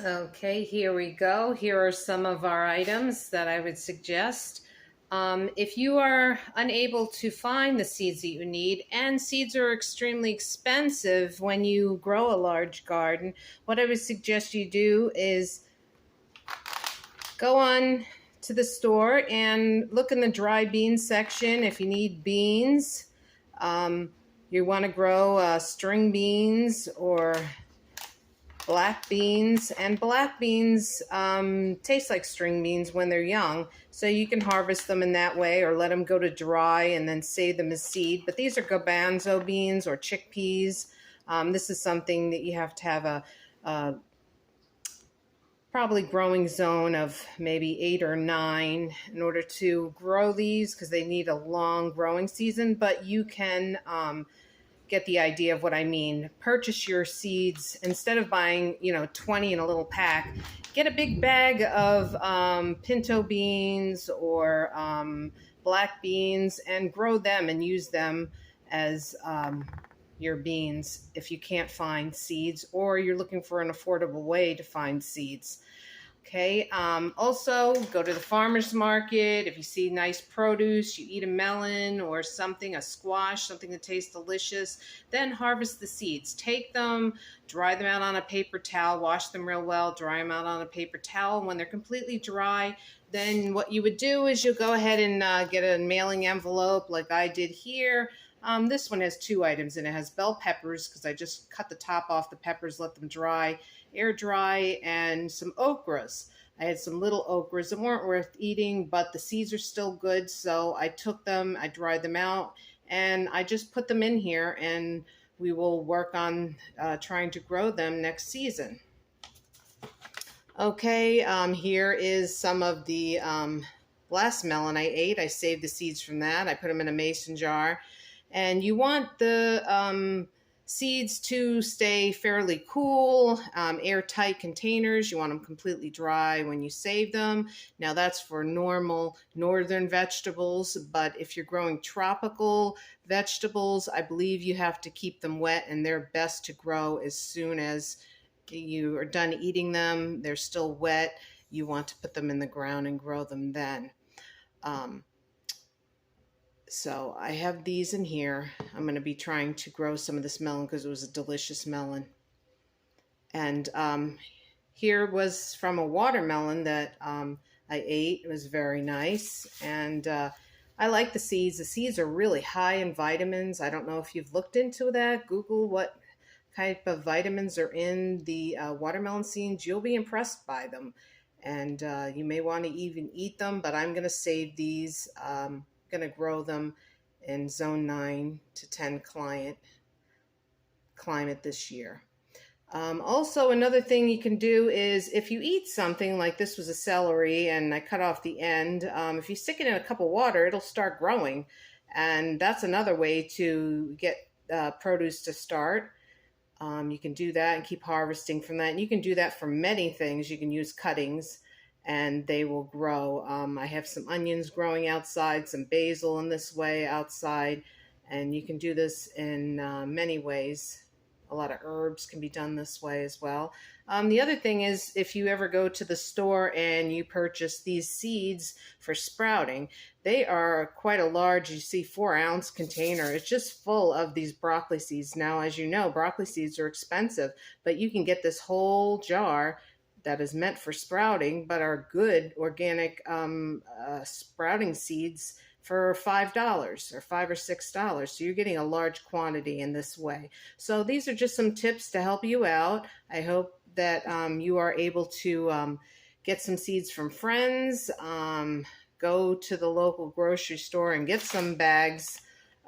Okay, here we go. Here are some of our items that I would suggest. If you are unable to find the seeds that you need, and seeds are extremely expensive when you grow a large garden, what I would suggest you do is go on to the store and look in the dry bean section if you need beans. Um, you want to grow string beans or black beans, and black beans taste like string beans when they're young, so you can harvest them in that way or let them go to dry and then save them as seed. But these are garbanzo beans or chickpeas. This is something that you have to have a probably growing zone of maybe 8 or 9 in order to grow these, because they need a long growing season. But you can get the idea of what I mean. Purchase your seeds instead of buying, 20 in a little pack. Get a big bag of pinto beans or black beans and grow them and use them as your beans if you can't find seeds or you're looking for an affordable way to find seeds. Okay, also go to the farmer's market. If you see nice produce, you eat a melon or something, a squash, something that tastes delicious, then harvest the seeds. Take them, dry them out on a paper towel, wash them real well, dry them out on a paper towel. When they're completely dry, then what you would do is you'll go ahead and get a mailing envelope like I did here. This one has 2 items, and it has bell peppers because I just cut the top off the peppers, let them dry, air dry, and some okras. I had some little okras that weren't worth eating, but the seeds are still good, so I took them, I dried them out, and I just put them in here, and we will work on trying to grow them next season. Okay, here is some of the last melon I ate. I saved the seeds from that. I put them in a mason jar. And you want the seeds to stay fairly cool, airtight containers. You want them completely dry when you save them. Now that's for normal northern vegetables, but if you're growing tropical vegetables, I believe you have to keep them wet, and they're best to grow as soon as you are done eating them. They're still wet. You want to put them in the ground and grow them then. So I have these in here. I'm going to be trying to grow some of this melon because it was a delicious melon. And here was from a watermelon that I ate. It was very nice. And I like the seeds. The seeds are really high in vitamins. I don't know if you've looked into that. Google what type of vitamins are in the watermelon seeds. You'll be impressed by them. And you may want to even eat them, but I'm going to save these. Going to grow them in zone 9 to 10 climate this year. Also, another thing you can do is if you eat something like this was a celery and I cut off the end, if you stick it in a cup of water, it'll start growing. And that's another way to get produce to start. You can do that and keep harvesting from that. And you can do that for many things. You can use cuttings and they will grow. I have some onions growing outside, some basil in this way outside, and you can do this in many ways. A lot of herbs can be done this way as well. The other thing is if you ever go to the store and you purchase these seeds for sprouting, they are quite a large, you see 4-ounce container. It's just full of these broccoli seeds. Now, as you know, broccoli seeds are expensive, but you can get this whole jar that is meant for sprouting, but are good organic sprouting seeds for $5 or $5 or $6. So you're getting a large quantity in this way. So these are just some tips to help you out. I hope that you are able to get some seeds from friends. Go to the local grocery store and get some bags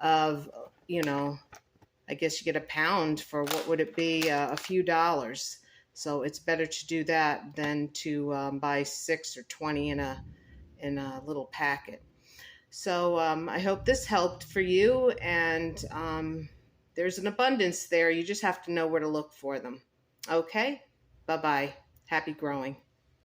of, I guess you get a pound for what would it be, a few dollars. So it's better to do that than to buy 6 or 20 in a little packet. So I hope this helped for you, and there's an abundance there. You just have to know where to look for them. Okay? Bye-bye. Happy growing.